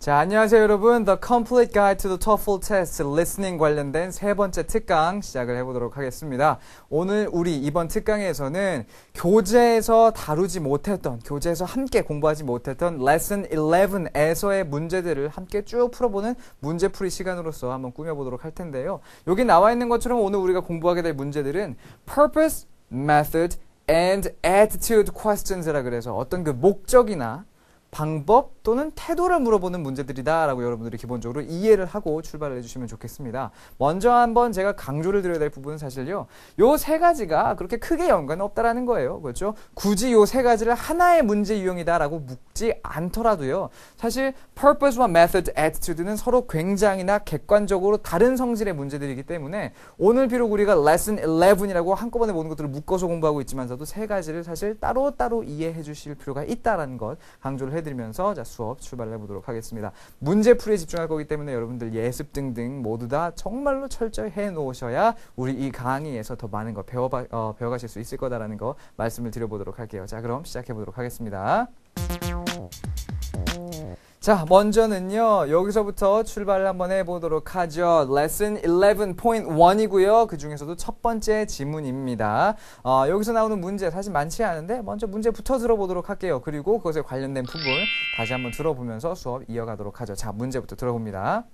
자, 안녕하세요 여러분. The Complete Guide to the TOEFL Test Listening 관련된 세 번째 특강 시작을 해보도록 하겠습니다. 오늘 우리 이번 특강에서는 교재에서 다루지 못했던, 교재에서 함께 공부하지 못했던 Lesson 11에서의 문제들을 함께 쭉 풀어보는 문제풀이 시간으로서 한번 꾸며보도록 할 텐데요. 여기 나와 있는 것처럼 오늘 우리가 공부하게 될 문제들은 Purpose, Method, and Attitude Questions이라 그래서 어떤 그 목적이나 방법 또는 태도를 물어보는 문제들이다 라고 여러분들이 기본적으로 이해를 하고 출발을 해주시면 좋겠습니다. 먼저 한번 제가 강조를 드려야 될 부분은 사실요, 요 세 가지가 그렇게 크게 연관은 없다라는 거예요. 그렇죠? 굳이 요 세 가지를 하나의 문제 유형이다 라고 묻지 않더라도요, 사실 purpose와 method, attitude는 서로 굉장히나 객관적으로 다른 성질의 문제들이기 때문에 오늘 비록 우리가 lesson 11이라고 한꺼번에 모든 것들을 묶어서 공부하고 있지만서도 세 가지를 사실 따로따로 이해해 주실 필요가 있다라는 것 강조를 해드리면서 자, 수업 출발을 해보도록 하겠습니다. 문제풀이에 집중할 거기 때문에 여러분들 예습 등등 모두 다 정말로 철저히 해놓으셔야 우리 이 강의에서 더 많은 거 배워가실 수 있을 거다라는 거 말씀을 드려보도록 할게요. 자, 그럼 시작해보도록 하겠습니다. 자, 먼저는요, 여기서부터 출발을 한번 해보도록 하죠. Lesson 11.1이고요. 그 중에서도 첫 번째 지문입니다. 여기서 나오는 문제 사실 많지 않은데 먼저 문제부터 들어보도록 할게요. 그리고 그것에 관련된 부분 다시 한번 들어보면서 수업 이어가도록 하죠. 자, 문제부터 들어봅니다.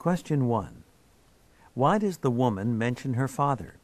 Question 1. Why does the woman mention her father?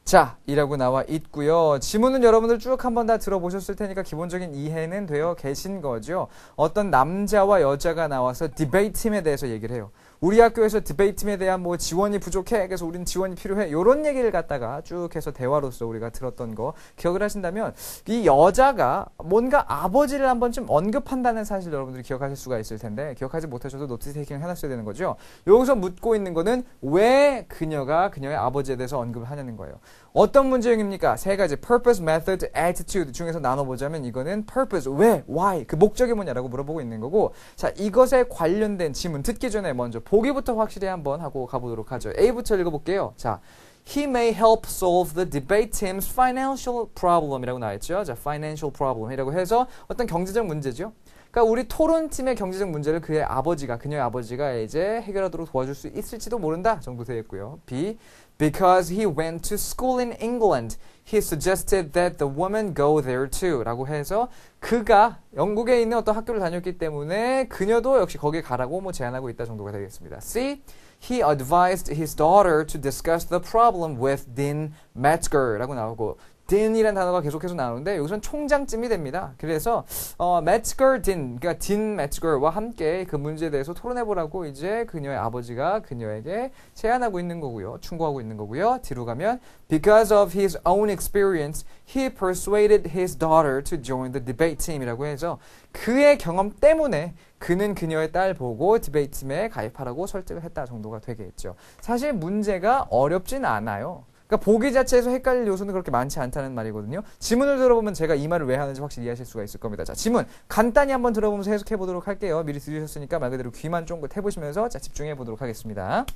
자, 이라고 나와 있고요. 지문은 여러분들 쭉 한번 다 들어보셨을 테니까 기본적인 이해는 되어 계신 거죠. 어떤 남자와 여자가 나와서 디베이트 팀에 대해서 얘기를 해요. 우리 학교에서 디베이트 팀에 대한 뭐 지원이 부족해, 그래서 우린 지원이 필요해, 이런 얘기를 갖다가 쭉 해서 대화로서 우리가 들었던 거 기억을 하신다면, 이 여자가 뭔가 아버지를 한번 좀 언급한다는 사실 여러분들이 기억하실 수가 있을 텐데, 기억하지 못하셔도 노트 테이킹을 해놨어야 되는 거죠. 여기서 묻고 있는 거는 왜 그녀가 그녀의 아버지에 대해서 언급을 하냐는 거예요. 어떤 문제형입니까? 세 가지 purpose, method, attitude 중에서 나눠보자면 이거는 purpose, 왜, why, 그 목적이 뭐냐라고 물어보고 있는 거고, 자, 이것에 관련된 지문 듣기 전에 먼저 보기부터 확실히 한번 하고 가보도록 하죠. A부터 읽어볼게요. 자, He may help solve the debate team's financial problem이라고 나와있죠. 자, financial problem이라고 해서 어떤 경제적 문제죠. 그러니까 우리 토론팀의 경제적 문제를 그녀의 아버지가 이제 해결하도록 도와줄 수 있을지도 모른다 정도 되겠고요. B. Because he went to school in England, he suggested that the woman go there too. 라고 해서 그가 영국에 있는 어떤 학교를 다녔기 때문에 그녀도 역시 거기에 가라고 뭐 제안하고 있다 정도가 되겠습니다. C. He advised his daughter to discuss the problem with Dean Metzger 라고 나오고, Dean이라는 단어가 계속해서 나오는데 여기서는 총장쯤이 됩니다. 그래서 Metzger Dean, 그러니까 Dean Metzger와 함께 그 문제에 대해서 토론해보라고 이제 그녀의 아버지가 그녀에게 제안하고 있는 거고요. 충고하고 있는 거고요. 뒤로 가면 Because of his own experience, he persuaded his daughter to join the debate team이라고 해서 그의 경험 때문에 그는 그녀의 딸 보고 디베이트 팀에 가입하라고 설득을 했다 정도가 되겠죠. 사실 문제가 어렵진 않아요. 그러니까 보기 자체에서 헷갈릴 요소는 그렇게 많지 않다는 말이거든요. 지문을 들어보면 제가 이 말을 왜 하는지 확실히 이해하실 수가 있을 겁니다. 자, 지문 간단히 한번 들어보면서 해석해 보도록 할게요. 미리 들으셨으니까 말 그대로 귀만 쫑긋 해보시면서 자, 집중해 보도록 하겠습니다.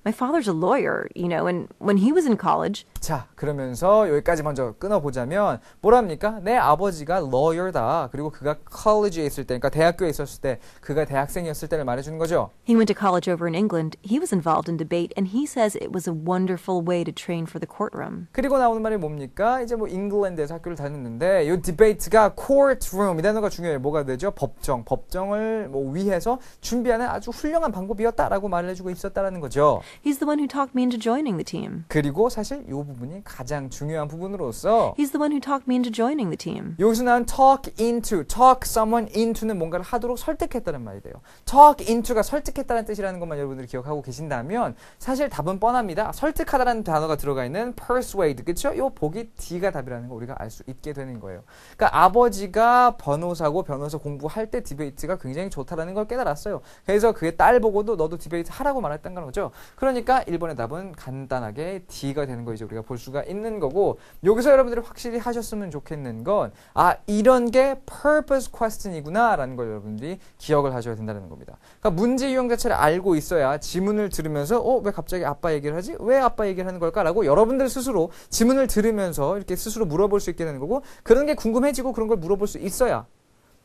My father's a lawyer, and when he was in college. 자, 그러면서 여기까지 먼저 끊어보자면 뭐랍니까? 내 아버지가 lawyer다. 그리고 그가 college에 있을 때, 그러니까 대학교에 있었을 때, 그가 대학생이었을 때를 말해주는 거죠. He went to college over in England. He was involved in debate, and he says it was a wonderful way to train for the courtroom. 그리고 나오는 말이 뭡니까? 이제 뭐 잉글랜드에서 학교를 다녔는데 이 디베이트가 courtroom 이 단어가 중요해요. 뭐가 되죠? 법정을 뭐 위해서 준비하는 아주 훌륭한 방법이었다라고 말을 해주고 있었다라는 거죠. He's the one who talked me into joining the team. 그리고 사실 이 부분이 가장 중요한 부분으로서 He's the one who talked me into joining the team. 여기서 나온 talk someone into는 뭔가를 하도록 설득했다는 말이 돼요. talk into가 설득했다는 뜻이라는 것만 여러분들이 기억하고 계신다면 사실 답은 뻔합니다. 설득하다라는 단어가 들어가 있는 persuade, 그렇죠? 이 보기 D가 답이라는 거 우리가 알 수 있게 되는 거예요. 그러니까 아버지가 변호사고 변호사 공부할 때 디베이트가 굉장히 좋다라는 걸 깨달았어요. 그래서 그의 딸 보고도 너도 디베이트 하라고 말했다는 거죠. 그러니까 1번의 답은 간단하게 D가 되는 거 이제 우리가 볼 수가 있는 거고, 여기서 여러분들이 확실히 하셨으면 좋겠는 건 이런 게 purpose question이구나 라는 걸 여러분들이 기억을 하셔야 된다는 겁니다. 그러니까 문제 유형 자체를 알고 있어야 지문을 들으면서 왜 갑자기 아빠 얘기를 하지? 왜 아빠 얘기를 하는 걸까? 라고 여러분들 스스로 지문을 들으면서 이렇게 스스로 물어볼 수 있게 되는 거고, 그런 게 궁금해지고 그런 걸 물어볼 수 있어야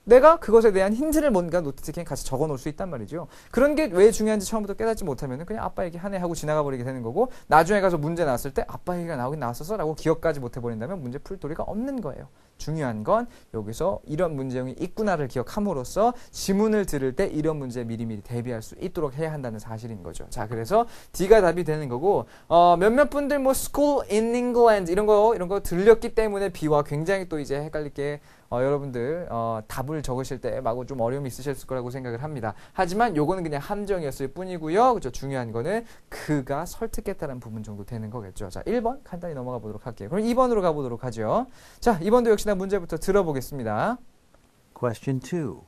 내가 그것에 대한 힌트를 뭔가 노트티켓에 같이 적어 놓을 수 있단 말이죠. 그런 게 왜 중요한지 처음부터 깨닫지 못하면 그냥 아빠 얘기 하네 하고 지나가 버리게 되는 거고 나중에 가서 문제 나왔을 때 아빠 얘기가 나오긴 나왔었어 라고 기억까지 못 해버린다면 문제 풀 도리가 없는 거예요. 중요한 건 여기서 이런 문제형이 있구나를 기억함으로써 지문을 들을 때 이런 문제에 미리미리 대비할 수 있도록 해야 한다는 사실인 거죠. 자, 그래서 D가 답이 되는 거고 몇몇 분들 뭐 school in England 이런 거 들렸기 때문에 B와 굉장히 또 이제 헷갈리게 여러분들 답을 적으실 때 마구 좀 어려움이 있으셨을 거라고 생각을 합니다. 하지만 요거는 그냥 함정이었을 뿐이고요. 그렇죠? 중요한 거는 그가 설득했다는 부분 정도 되는 거겠죠. 자, 1번 간단히 넘어가 보도록 할게요. 그럼 2번으로 가보도록 하죠. 자, 2번도 역시나 문제부터 들어보겠습니다. Question 2.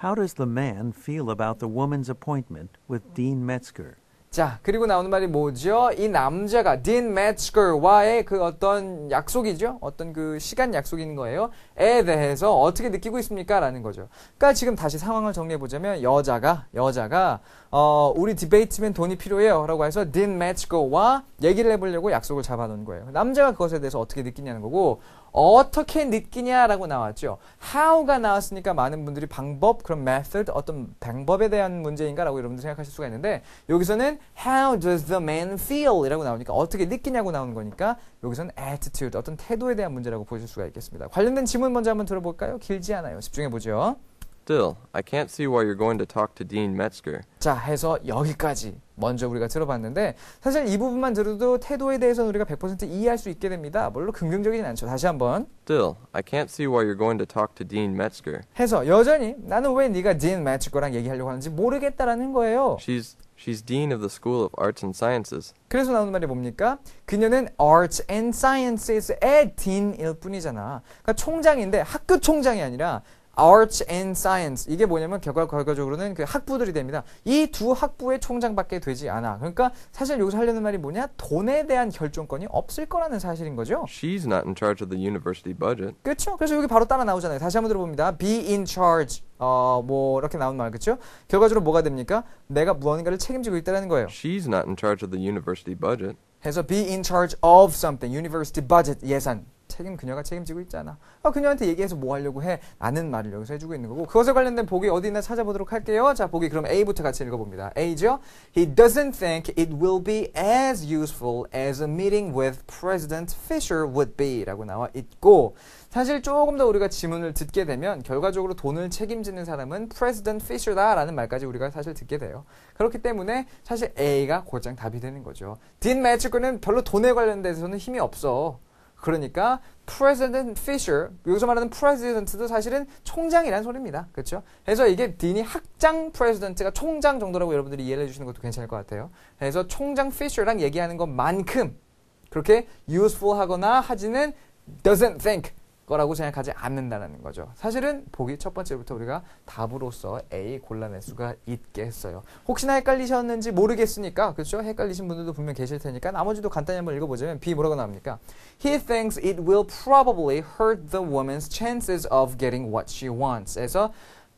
How does the man feel about the woman's appointment with Dean Metzger? 자, 그리고 나오는 말이 뭐죠? 이 남자가 딘 매츠거와의 그 어떤 약속이죠? 어떤 그 시간 약속인 거예요. 에 대해서 어떻게 느끼고 있습니까? 라는 거죠. 그러니까 지금 다시 상황을 정리해 보자면 여자가 우리 디베이트면 돈이 필요해요 라고 해서 딘 매츠거와 얘기를 해보려고 약속을 잡아놓은 거예요. 남자가 그것에 대해서 어떻게 느끼냐는 거고 어떻게 느끼냐라고 나왔죠. how가 나왔으니까 많은 분들이 방법, 그런 method, 어떤 방법에 대한 문제인가라고 여러분들 생각하실 수가 있는데 여기서는 how does the man feel 이라고 나오니까 어떻게 느끼냐고 나오는 거니까 여기서는 attitude, 어떤 태도에 대한 문제라고 보실 수가 있겠습니다. 관련된 질문 먼저 한번 들어볼까요? 길지 않아요. 집중해 보죠. Still, I can't see why you're going to talk to Dean Metzger. 자, 해서 여기까지 먼저 우리가 들어봤는데 사실 이 부분만 들어도 태도에 대해서는 우리가 100% 이해할 수 있게 됩니다. 물론 긍정적이진 않죠. 다시 한번 Still, I can't see why you're going to talk to Dean Metzger. 해서 여전히 나는 왜 네가 딘 매츠거랑 얘기하려고 하는지 모르겠다라는 거예요. She's dean of the School of Arts and Sciences. 그래서 나오는 말이 뭡니까? 그녀는 Arts and Sciences의 딘일 뿐이잖아. 그러니까 총장인데 학교 총장이 아니라 Arts and Science 이게 뭐냐면 결과적으로는 그 학부들이 됩니다. 이 두 학부의 총장밖에 되지 않아. 그러니까 사실 여기서 하려는 말이 뭐냐? 돈에 대한 결정권이 없을 거라는 사실인 거죠. She's not in charge of the university budget. 그렇죠. 그래서 여기 바로 따라 나오잖아요. 다시 한번 들어봅니다. Be in charge. 뭐 이렇게 나오는 말 그렇죠? 결과적으로 뭐가 됩니까? 내가 무언가를 책임지고 있다는 거예요. She's not in charge of the university budget. 해서 be in charge of something. University budget 예산. 그녀가 책임지고 있잖아. 그녀한테 얘기해서 뭐 하려고 해? 라는 말을 여기서 해주고 있는 거고 그것에 관련된 보기 어디 있나 찾아보도록 할게요. 자, 보기 그럼 A부터 같이 읽어봅니다. A죠? He doesn't think it will be as useful as a meeting with President Fisher would be 라고 나와 있고 사실 조금 더 우리가 지문을 듣게 되면 결과적으로 돈을 책임지는 사람은 President Fisher다 라는 말까지 우리가 사실 듣게 돼요. 그렇기 때문에 사실 A가 곧장 답이 되는 거죠. 딘 매츠거는 별로 돈에 관련돼서는 힘이 없어. 그러니까 President Fisher, 여기서 말하는 President도 사실은 총장이라는 소리입니다. 그렇죠? 그래서 이게 딘이 학장 President가 총장 정도라고 여러분들이 이해를 해주시는 것도 괜찮을 것 같아요. 그래서 총장 Fisher랑 얘기하는 것만큼 그렇게 useful 하거나 하지는 doesn't think 거라고 생각하지 않는다는 거죠. 사실은 보기 첫 번째부터 우리가 답으로서 A 골라낼 수가 있게 했어요. 혹시나 헷갈리셨는지 모르겠으니까 그렇죠? 헷갈리신 분들도 분명 계실 테니까 나머지도 간단히 한번 읽어보자면 B 뭐라고 나옵니까? He thinks it will probably hurt the woman's chances of getting what she wants. 에서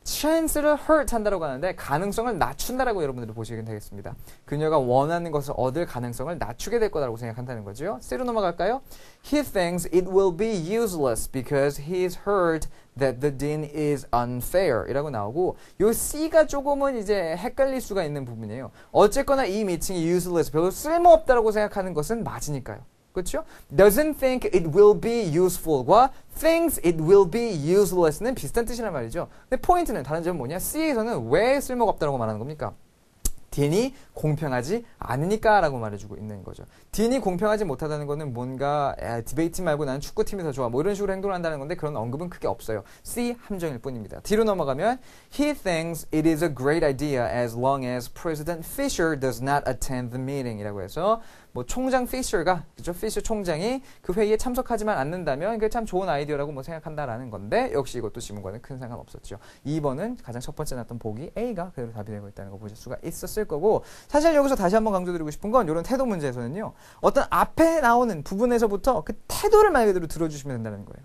chance를 hurt 한다고 하는데 가능성을 낮춘다라고 여러분들이 보시면 되겠습니다. 그녀가 원하는 것을 얻을 가능성을 낮추게 될 거라고 생각한다는 거죠. C로 넘어갈까요? He thinks it will be useless because he's heard that the dean is unfair 이라고 나오고 요 C가 조금은 이제 헷갈릴 수가 있는 부분이에요. 어쨌거나 이 미팅이 useless, 별로 쓸모없다라고 생각하는 것은 맞으니까요. 그렇죠? Doesn't think it will be useful과 thinks it will be useless는 비슷한 뜻이란 말이죠. 근데 포인트는 다른 점은 뭐냐? C에서는 왜 쓸모가 없다고 말하는 겁니까? 딘이 공평하지 않으니까 라고 말해주고 있는 거죠. 딘이 공평하지 못하다는 거는 뭔가 디베이트 말고 나는 축구팀이 더 좋아 뭐 이런 식으로 행동을 한다는 건데 그런 언급은 크게 없어요. C 함정일 뿐입니다. D로 넘어가면 He thinks it is a great idea as long as President Fisher does not attend the meeting 이라고 해서 뭐 총장 피셔가 그죠? 피셔 총장이 그 회의에 참석하지만 않는다면 그게 참 좋은 아이디어라고 뭐 생각한다라는 건데 역시 이것도 지문과는 큰 상관없었죠. 2번은 가장 첫 번째 나왔던 보기 A가 그대로 답이 되고 있다는 거 보실 수가 있었을 거고 사실 여기서 다시 한번 강조드리고 싶은 건 이런 태도 문제에서는요. 어떤 앞에 나오는 부분에서부터 그 태도를 말 그대로 들어주시면 된다는 거예요.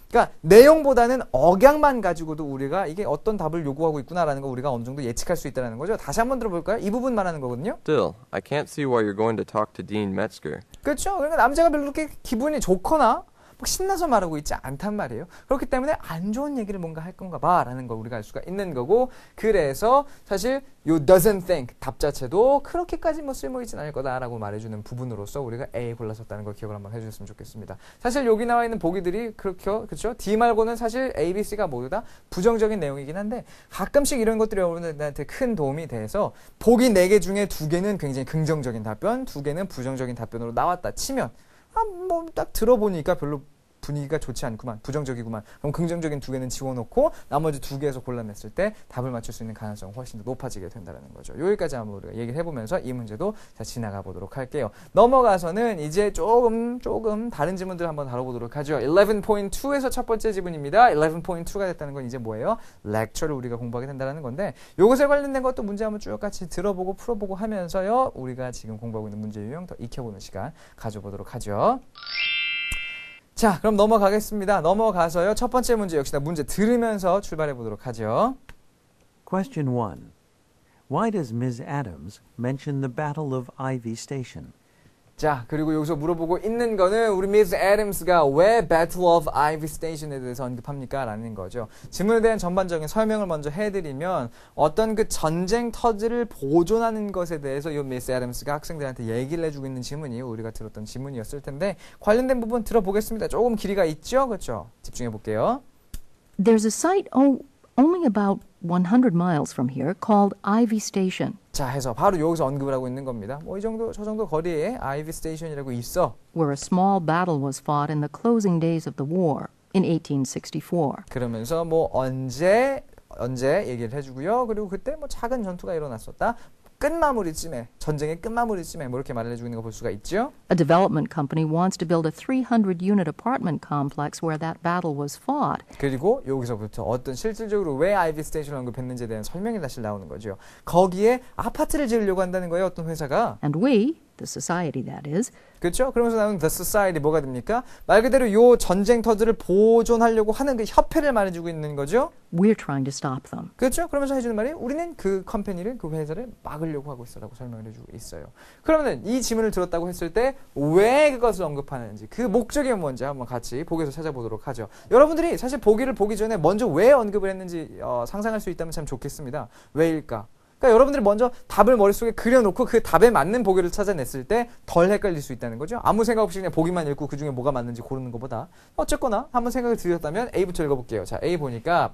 그러니까 내용보다는 억양만 가지고도 우리가 이게 어떤 답을 요구하고 있구나라는 거 우리가 어느 정도 예측할 수 있다는 거죠. 다시 한번 들어볼까요? 이 부분 말하는 거거든요. Still, I can't see why you're going to talk to Dean Metzger. 그렇죠. 그러니까 남자가 별로 그렇게 기분이 좋거나 막 신나서 말하고 있지 않단 말이에요. 그렇기 때문에 안 좋은 얘기를 뭔가 할 건가 봐라는 걸 우리가 알 수가 있는 거고 그래서 사실 요 doesn't think 답 자체도 그렇게까지 뭐 쓸모 있진 않을 거다라고 말해주는 부분으로서 우리가 A 골랐었다는 걸 기억을 한번 해주셨으면 좋겠습니다. 사실 여기 나와 있는 보기들이 그렇죠? D 말고는 사실 A, B, C가 모두 다 부정적인 내용이긴 한데 가끔씩 이런 것들이 여러분들한테 큰 도움이 돼서 보기 4개 중에 2개는 굉장히 긍정적인 답변, 2개는 부정적인 답변으로 나왔다 치면 뭐 딱 들어보니까 별로 분위기가 좋지 않구만, 부정적이구만. 그럼 긍정적인 2개는 지워놓고 나머지 2개에서 골라냈을 때 답을 맞출 수 있는 가능성이 훨씬 더 높아지게 된다는 거죠. 여기까지 한번 우리가 얘기를 해보면서 이 문제도 자 지나가 보도록 할게요. 넘어가서는 이제 조금 다른 지문들 한번 다뤄보도록 하죠. 11.2에서 첫 번째 지문입니다. 11.2가 됐다는 건 이제 뭐예요? 렉처를 우리가 공부하게 된다는 건데 이것에 관련된 것도 문제 한번 쭉 같이 들어보고 풀어보고 하면서요. 우리가 지금 공부하고 있는 문제 유형 더 익혀보는 시간 가져보도록 하죠. 자, 그럼 넘어가겠습니다. 넘어가서요. 첫 번째 문제 역시나 문제 들으면서 출발해 보도록 하죠. Question 1. Why does Ms. Adams mention the Battle of Ivy Station? 자, 그리고 여기서 물어보고 있는 거는 우리 미스 애덤스가 왜 Battle of Ivy Station에 대해서 언급합니까? 라는 거죠. 질문에 대한 전반적인 설명을 먼저 해드리면 어떤 그 전쟁터들을 보존하는 것에 대해서 이 미스 애덤스가 학생들한테 얘기를 해주고 있는 질문이 우리가 들었던 질문이었을 텐데 관련된 부분 들어보겠습니다. 조금 길이가 있죠? 그렇죠? 집중해 볼게요. There's a site only about 100 miles from here called Ivy Station, 자, 해서 바로 여기서 언급을 하고 있는 겁니다. 뭐 이 정도, 저 정도 거리에 아이비 스테이션이라고 있어. where a small battle was fought in the closing days of the war in 1864. 그러면서 뭐 언제 얘기를 해주고요. 그리고 그때 뭐 작은 전투가 일어났었다. 끝마무리쯤에 전쟁의 끝마무리쯤에 뭐 이렇게 말을 해주고 있는 거 볼 수가 있죠. A development company wants to build a 300-unit apartment complex where that battle was fought. 그리고 여기서부터 어떤 실질적으로 왜 아이비 스테이션을 언급했는지에 대한 설명이 다시 나오는 거죠. 거기에 아파트를 지으려고 한다는 거예요. 어떤 회사가. And we, the society that is, 그렇죠? 그러면서 나오는 The Society 뭐가 됩니까? 말 그대로 요 전쟁터들을 보존하려고 하는 그 협회를 말해주고 있는 거죠. we're trying to stop them. 그렇죠? 그러면서 해주는 말이 우리는 그 컴퍼니를, 그 회사를 막으려고 하고 있어라고 설명을 해주고 있어요. 그러면 이 지문을 들었다고 했을 때 왜 그것을 언급하는지 그 목적이 뭔지 한번 같이 보기에서 찾아보도록 하죠. 여러분들이 사실 보기를 보기 전에 먼저 왜 언급을 했는지 상상할 수 있다면 참 좋겠습니다. 왜일까? 그러니까 여러분들이 먼저 답을 머릿속에 그려놓고 그 답에 맞는 보기를 찾아냈을 때 덜 헷갈릴 수 있다는 거죠. 아무 생각 없이 그냥 보기만 읽고 그중에 뭐가 맞는지 고르는 것보다 어쨌거나 한번 생각을 들였다면 A부터 읽어볼게요. 자, A 보니까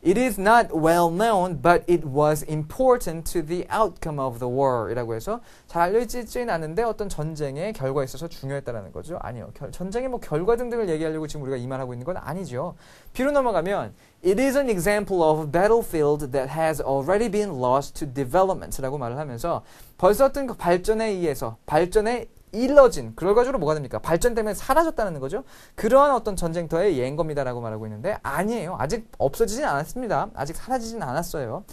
It is not well known, but it was important to the outcome of the war 이라고 해서 잘 알려지지는 않은데 어떤 전쟁의 결과에 있어서 중요했다라는 거죠. 아니요. 전쟁의 뭐 결과 등등을 얘기하려고 지금 우리가 이 말하고 있는 건 아니죠. 뒤로 넘어가면 It is an example of a battlefield that has already been lost to development 라고 말을 하면서 벌써 어떤 그 발전에 의해서 발전에 일러진 결과적으로 뭐가 됩니까? 발전 때문에 사라졌다는 거죠. 그러한 어떤 전쟁터의 예인 겁니다라고 말하고 있는데 아니에요. 아직 없어지진 않았습니다. 아직 사라지진 않았어요.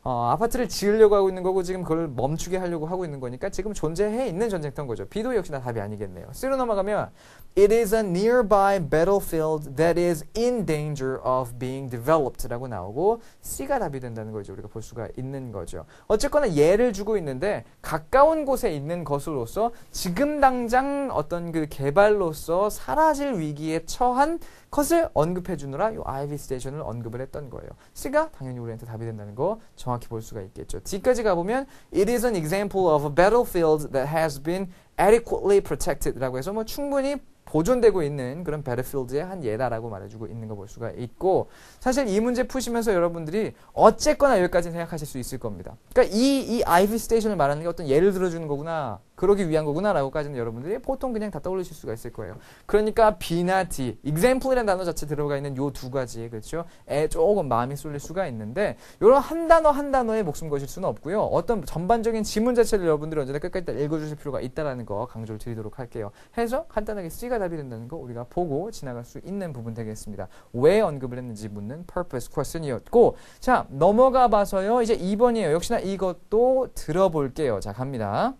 아파트를 지으려고 하고 있는 거고 지금 그걸 멈추게 하려고 하고 있는 거니까 지금 존재해 있는 전쟁터인 거죠. B도 역시나 답이 아니겠네요. C로 넘어가면 It is a nearby battlefield that is in danger of being developed 라고 나오고 C가 답이 된다는 거죠. 우리가 볼 수가 있는 거죠. 어쨌거나 예를 주고 있는데 가까운 곳에 있는 것으로서 지금 당장 어떤 그 개발로서 사라질 위기에 처한 것을 언급해 주느라 이 아이비 스테이션을 언급을 했던 거예요. C가 당연히 우리한테 답이 된다는 거 정확히 볼 수가 있겠죠. D까지 가보면 It is an example of a battlefield that has been adequately protected 라고 해서 뭐 충분히 보존되고 있는 그런 배틀필드의 한 예다라고 말해주고 있는 거 볼 수가 있고 사실 이 문제 푸시면서 여러분들이 어쨌거나 여기까지 생각하실 수 있을 겁니다. 그러니까 이 아이비 스테이션을 말하는 게 어떤 예를 들어주는 거구나 그러기 위한 거구나 라고까지는 여러분들이 보통 그냥 다 떠올리실 수가 있을 거예요. 그러니까 B나 D, example이라는 단어 자체 들어가 있는 요 두 가지 그렇죠? 에 조금 마음이 쏠릴 수가 있는데 요런 한 단어 한 단어에 목숨 거실 수는 없고요. 어떤 전반적인 지문 자체를 여러분들이 언제나 끝까지 읽어주실 필요가 있다는 거 강조를 드리도록 할게요. 해서 간단하게 C가 답이 된다는 거 우리가 보고 지나갈 수 있는 부분 되겠습니다. 왜 언급을 했는지 묻는 purpose question이었고 자 넘어가 봐서요. 이제 2번이에요. 역시나 이것도 들어볼게요. 자 갑니다.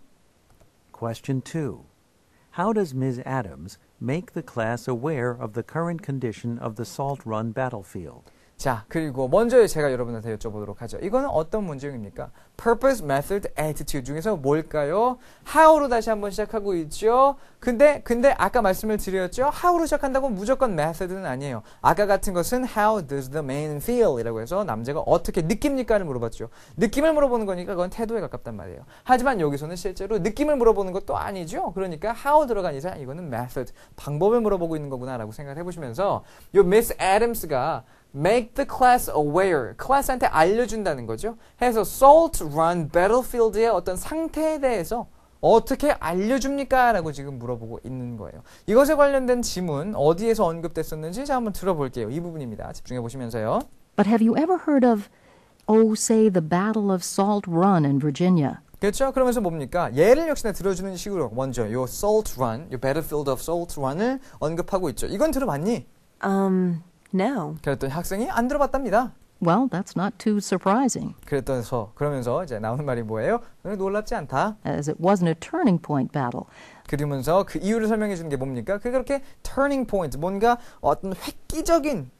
Question 2. How does Ms. Adams make the class aware of the current condition of the Salt Run battlefield? 자, 그리고 먼저 제가 여러분한테 여쭤보도록 하죠. 이거는 어떤 문제입니까? Purpose, Method, Attitude 중에서 뭘까요? How로 다시 한번 시작하고 있죠. 근데 아까 말씀을 드렸죠. How로 시작한다고 무조건 Method는 아니에요. 아까 같은 것은 How does the man feel? 이라고 해서 남자가 어떻게 느낍니까를 물어봤죠. 느낌을 물어보는 거니까 그건 태도에 가깝단 말이에요. 하지만 여기서는 실제로 느낌을 물어보는 것도 아니죠. 그러니까 How 들어간 이상 이거는 Method, 방법을 물어보고 있는 거구나라고 생각을 해보시면서 요 Miss Adams가 make the class aware, 클래스한테 알려준다는 거죠. 해서 Salt Run Battlefield의 어떤 상태에 대해서 어떻게 알려줍니까? 라고 지금 물어보고 있는 거예요. 이것에 관련된 지문 어디에서 언급됐었는지 자 한번 들어볼게요. 이 부분입니다. 집중해 보시면서요. But have you ever heard of, say, the Battle of Salt Run in Virginia? 그렇죠? 그러면서 뭡니까? 예를 역시나 들어주는 식으로 먼저 요 Salt Run, 요 Battlefield of Salt Run을 언급하고 있죠. 이건 들어봤니? No. 그랬더니 학생이 안 들어봤답니다. Well, that's not too surprising, 그러면서 이제 나오는 말이 뭐예요? 놀랍지 않다. as it wasn't a turning point battle. 그러면서 그 이유를 설명해 주는 게 뭡니까? 그게 그렇게 turning point, 뭔가 어떤 획기적인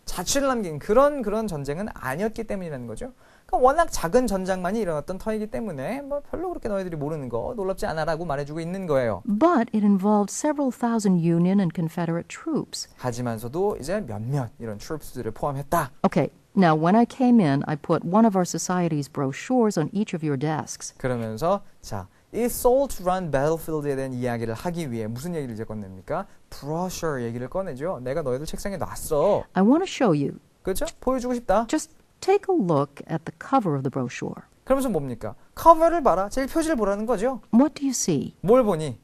자취를 남긴 그런 전쟁은 아니었기 때문이라는 거죠. 그러니까 워낙 작은 전장만이 일어났던 터이기 때문에 뭐 별로 그렇게 너희들이 모르는 거 놀랍지 않아라고 말해주고 있는 거예요. But it involved several thousand Union and Confederate troops. 하지만서도 이제 몇몇 이런 troops들을 포함했다. Okay, now when I came in, I put one of our society's brochures on each of your desks. 그러면서 자, 이 Salt Run Battlefield에 대한 이야기를 하기 위해 무슨 얘기를 이제 꺼냅니까? Brochure 얘기를 꺼내죠. 내가 너희들 책상에 놨어. I want to show you. 그렇죠? 보여주고 싶다. Just take a look at the cover of the brochure. 그러면서 뭡니까? 커버를 봐라. 제일 표지를 보라는 거죠. What do you see? 뭘 보니?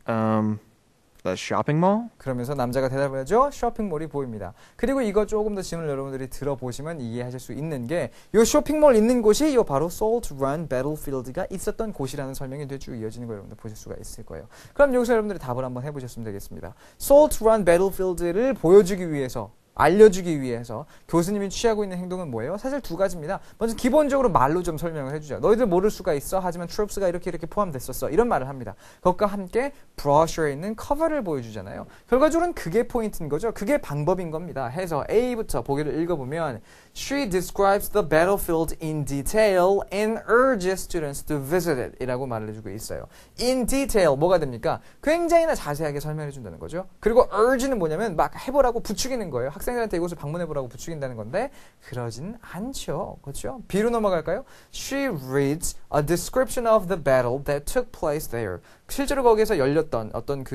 The shopping mall? 그러면서 남자가 대답을 하죠. 쇼핑몰이 보입니다. 그리고 이거 조금 더 질문을 여러분들이 들어보시면 이해하실 수 있는 게 이 쇼핑몰 있는 곳이 요 바로 Salt Run Battlefield가 있었던 곳이라는 설명이 쭉 이어지는 거 여러분들 보실 수가 있을 거예요. 그럼 여기서 여러분들이 답을 한번 해보셨으면 되겠습니다. Salt Run Battlefield를 보여주기 위해서 알려주기 위해서 교수님이 취하고 있는 행동은 뭐예요? 사실 두 가지입니다. 먼저 기본적으로 말로 좀 설명을 해주죠. 너희들 모를 수가 있어. 하지만 troops가 이렇게 포함됐었어. 이런 말을 합니다. 그것과 함께 brochure에 있는 커버를 보여주잖아요. 결과적으로는 그게 포인트인 거죠. 그게 방법인 겁니다. 해서 A부터 보기를 읽어보면 She describes the battlefield in detail and urges students to visit it 이라고 말을 해주고 있어요. In detail 뭐가 됩니까? 굉장히나 자세하게 설명해 준다는 거죠. 그리고 urge는 뭐냐면 막 해보라고 부추기는 거예요. 학생들한테 이곳을 방문해보라고 부추긴다는 건데 그러진 않죠. 그렇죠? B로 넘어갈까요? She reads a description of the battle that took place there. 실제로 거기에서 열렸던 어떤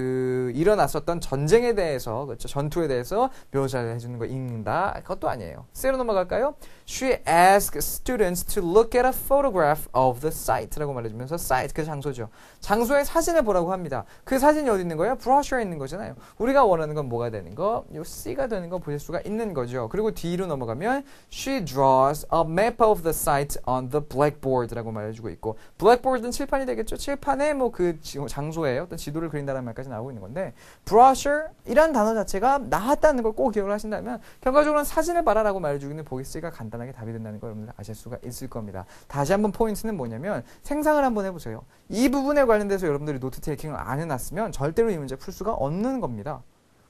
일어났었던 전쟁에 대해서 그렇죠? 전투에 대해서 묘사를 해주는 거 읽는다. 그것도 아니에요. C로 넘어갈까요? She asks students to look at a photograph of the site라고 말해주면서 site 그 장소죠. 장소의 사진을 보라고 합니다. 그 사진이 어디 있는 거예요? 브러셔에 있는 거잖아요. 우리가 원하는 건 뭐가 되는 거? 요 C가 되는 거 보실 수가 있는 거죠. 그리고 D로 넘어가면 She draws a map of the site on the blackboard라고 말해주고 있고 blackboard은 칠판이 되겠죠. 칠판에 그 장소에 어떤 지도를 그린다는 말까지 나오고 있는 건데 brochure 이란 단어 자체가 나왔다는 걸 꼭 기억을 하신다면 결과적으로는 사진을 봐라라고 말해주고 있는 보기 C가 간단하게 답이 된다는 걸 여러분들 아실 수가 있을 겁니다. 다시 한번 포인트는 뭐냐면 생각을 한번 해보세요. 이 부분에 관련돼서 여러분들이 노트 테이킹을 안 해놨으면 절대로 이 문제 풀 수가 없는 겁니다.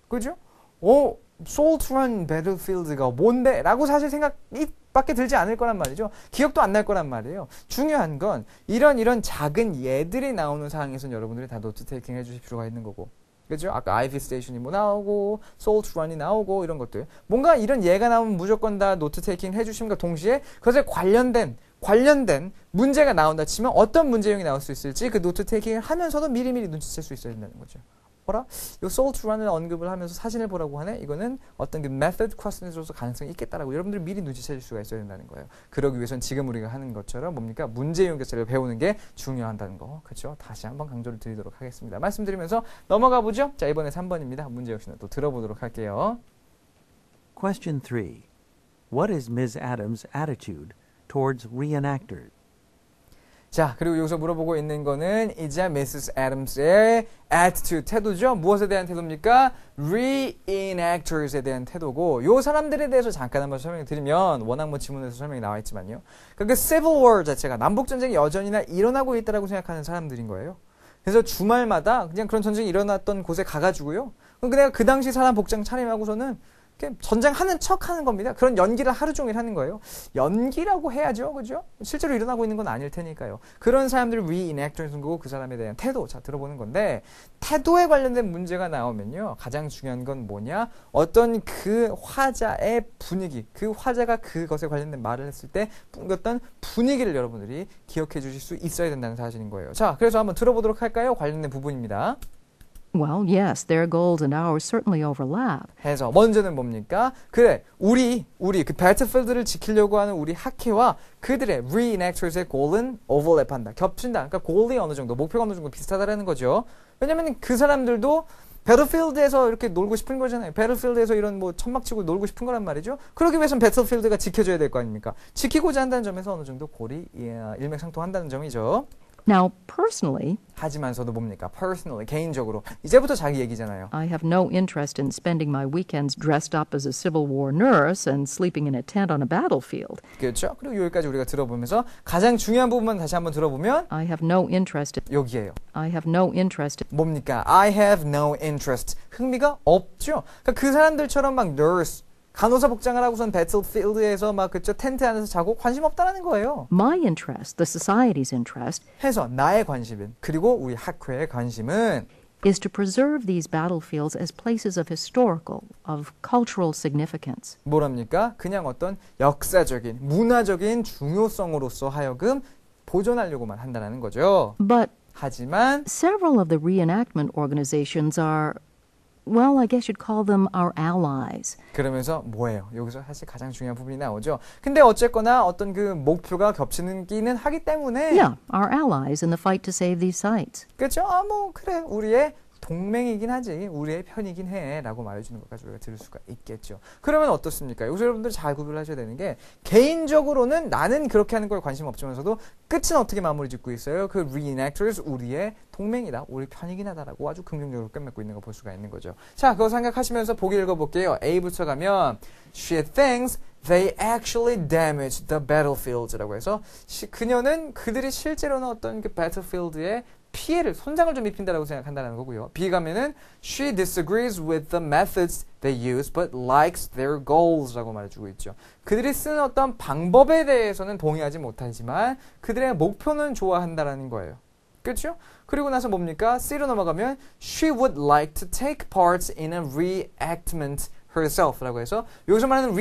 그죠? Salt Run Battlefield가 뭔데? 라고 사실 생각이 밖에 들지 않을 거란 말이죠. 기억도 안 날 거란 말이에요. 중요한 건 이런 작은 예들이 나오는 상황에서는 여러분들이 다 노트 테이킹 해주실 필요가 있는 거고. 그죠? 아까 IV 스테이션이 뭐 나오고 Salt Run이 나오고 이런 것들. 뭔가 이런 예가 나오면 무조건 다 노트 테이킹 해주심과 동시에 그것에 관련된 문제가 나온다 치면 어떤 문제형이 나올 수 있을지 그 노트 테이킹을 하면서도 미리미리 눈치챌 수 있어야 된다는 거죠. 요 Salt Run을 언급을 하면서 사진을 보라고 하네? 이거는 어떤 그 method question에서 가능성이 있겠다라고 여러분들이 미리 눈치챌 수가 있어야 된다는 거예요. 그러기 위해서는 지금 우리가 하는 것처럼 뭡니까? 문제용 자체를 배우는 게 중요하다는 거. 그렇죠? 다시 한번 강조를 드리도록 하겠습니다. 말씀드리면서 넘어가 보죠. 자, 이번에 3번입니다. 문제 역시나 또 들어보도록 할게요. Question 3. What is Ms. Adams' attitude towards reenactors? 자, 그리고 여기서 물어보고 있는 거는 이제 Mrs. Adams의 attitude, 태도죠. 무엇에 대한 태도입니까? Reenactors에 대한 태도고 요 사람들에 대해서 잠깐 한번 설명을 드리면 워낙 지문에서 설명이 나와 있지만요. 그러니까 Civil War 자체가 남북전쟁이 여전히나 일어나고 있다고 생각하는 사람들인 거예요. 그래서 주말마다 그냥 그런 전쟁이 일어났던 곳에 가가지고요. 그러니까 내가 그 당시 사람 복장 차림하고서는 전쟁하는 척 하는 겁니다. 그런 연기를 하루 종일 하는 거예요. 연기라고 해야죠. 그죠? 실제로 일어나고 있는 건 아닐 테니까요. 그런 사람들을 reenactors 거고 그 사람에 대한 태도. 자, 들어보는 건데 태도에 관련된 문제가 나오면요. 가장 중요한 건 뭐냐? 어떤 그 화자의 분위기, 그 화자가 그것에 관련된 말을 했을 때 어떤 분위기를 여러분들이 기억해 주실 수 있어야 된다는 사실인 거예요. 자, 그래서 한번 들어보도록 할까요? 관련된 부분입니다. Well, yes, their goals and ours certainly overlap. 해서 먼저는 뭡니까? 그래, 우리 그 배틀필드를 지키려고 하는 우리 학회와 그들의 reenactors의 goal은 overlap한다. 겹친다. 그러니까 goal이 어느 정도, 목표가 어느 정도 비슷하다라는 거죠. 왜냐면 그 사람들도 배틀필드에서 이렇게 놀고 싶은 거잖아요. 배틀필드에서 이런 뭐 천막치고 놀고 싶은 거란 말이죠. 그러기 위해서는 배틀필드가 지켜줘야 될 거 아닙니까? 지키고자 한다는 점에서 어느 정도 골이 일맥상통한다는 점이죠. Now, personally, 하지만서도 뭡니까? personally, 개인적으로. 이제부터 자기 얘기잖아요. I have no interest in spending my weekends dressed up as a Civil War nurse and sleeping in a tent on a battlefield. 그렇죠? 그리고 여기까지 우리가 들어보면서 가장 중요한 부분만 다시 한번 들어보면 I have no interest. 여기에요. I have no interest. 뭡니까? I have no interest. 흥미가 없죠. 그러니까 그 사람들처럼 막 nurse, 간호사 복장을 하고선 배틀필드에서 막 그쵸 텐트 안에서 자고 관심 없다라는 거예요. My interest, the society's interest, 해서 나의 관심은 그리고 우리 학회의 관심은 is to preserve these battlefields as places of historical, of cultural significance. 뭐랍니까? 그냥 어떤 역사적인, 문화적인 중요성으로서 하여금 보존하려고만 한다는 거죠. But 하지만 several of the reenactment organizations are, well, I guess you'd call them our allies. 그러면서 뭐예요? 여기서 사실 가장 중요한 부분이 나오죠. 근데 어쨌거나 어떤 그 목표가 겹치는 기는 하기 때문에 Yeah, our allies in the fight to save these sites. 그렇죠? 아, 뭐 그래 우리의 동맹이긴 하지 우리의 편이긴 해 라고 말해주는 것까지 우리가 들을 수가 있겠죠. 그러면 어떻습니까? 여기서 여러분들 잘 구별을 하셔야 되는 게 개인적으로는 나는 그렇게 하는 거에 관심 없지만서도 끝은 어떻게 마무리 짓고 있어요? 그 reenactors 우리의 동맹이다. 우리 편이긴 하다라고 아주 긍정적으로 끝맺고 있는 거 볼 수가 있는 거죠. 자, 그거 생각하시면서 보기 읽어볼게요. A부터 가면 She thinks they actually damaged the battlefields라고 해서 그녀는 그들이 실제로는 어떤 그 battlefield에 피해를, 손상을 좀 입힌다라고 생각한다는 거고요. B 가면은 She disagrees with the methods they use but likes their goals라고 말해주고 있죠. 그들이 쓰는 어떤 방법에 대해서는 동의하지 못하지만 그들의 목표는 좋아한다라는 거예요. 그렇죠? 그리고 나서 뭡니까? C로 넘어가면 She would like to take part in a reenactment herself라고 해서 여기서 말하는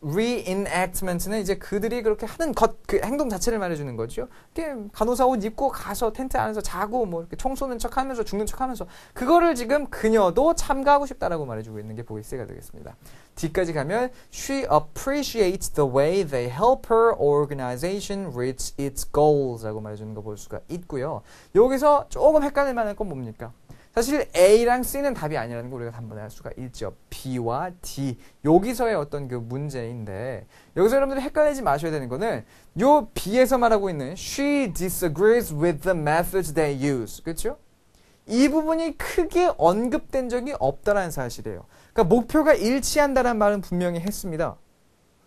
reenactment는 이제 그들이 그렇게 하는 그 행동 자체를 말해주는 거죠. 이렇게 간호사 옷 입고 가서 텐트 안에서 자고 뭐 이렇게 총 쏘는 척하면서 죽는 척하면서 그거를 지금 그녀도 참가하고 싶다라고 말해주고 있는 게 보기 C가 되겠습니다. D까지 가면 She appreciates the way they help her organization reach its goals라고 말해주는 거 볼 수가 있고요. 여기서 조금 헷갈릴 만한 건 뭡니까? 사실 A랑 C는 답이 아니라는 걸 우리가 단번에 알 수가 있죠. B와 D 여기서의 어떤 그 문제인데 여기서 여러분들이 헷갈리지 마셔야 되는 거는 요 B에서 말하고 있는 She disagrees with the methods they use. 그렇죠? 이 부분이 크게 언급된 적이 없다라는 사실이에요. 그러니까 목표가 일치한다는 말은 분명히 했습니다.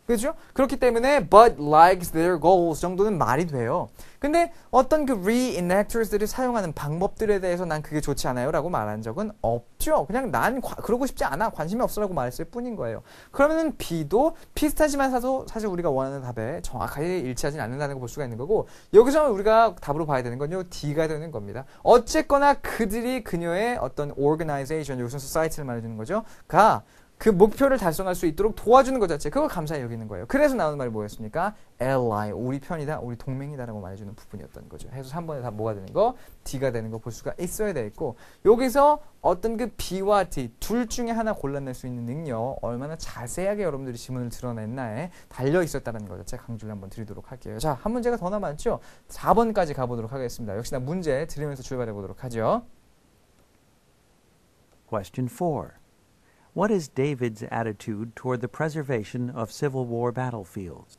그렇죠? 그렇기 때문에 but likes their goals 정도는 말이 돼요. 근데 어떤 그 reenactors들이 사용하는 방법들에 대해서 난 그게 좋지 않아요 라고 말한 적은 없죠. 그냥 난 그러고 싶지 않아. 관심이 없어 라고 말했을 뿐인 거예요. 그러면은 B도 비슷하지만 사실 우리가 원하는 답에 정확하게 일치하지 않는다는 걸 볼 수가 있는 거고 여기서 우리가 답으로 봐야 되는 건요 D가 되는 겁니다. 어쨌거나 그들이 그녀의 어떤 organization, 여기서 society를 말해주는 거죠. 그 목표를 달성할 수 있도록 도와주는 것 자체 그걸 감사히 여기는 거예요. 그래서 나오는 말이 뭐였습니까? ally, 우리 편이다, 우리 동맹이다라고 말해주는 부분이었던 거죠. 해서 3번에 다 뭐가 되는 거? D가 되는 거 볼 수가 있어야 되겠고 여기서 어떤 그 B와 D 둘 중에 하나 골라낼 수 있는 능력 얼마나 자세하게 여러분들이 지문을 드러냈나에 달려있었다는 것 자체 강조를 한번 드리도록 할게요. 자, 한 문제가 더 남았죠? 4번까지 가보도록 하겠습니다. 역시나 문제 들으면서 출발해 보도록 하죠. Question 4. What is David's attitude toward the preservation of Civil War battlefields?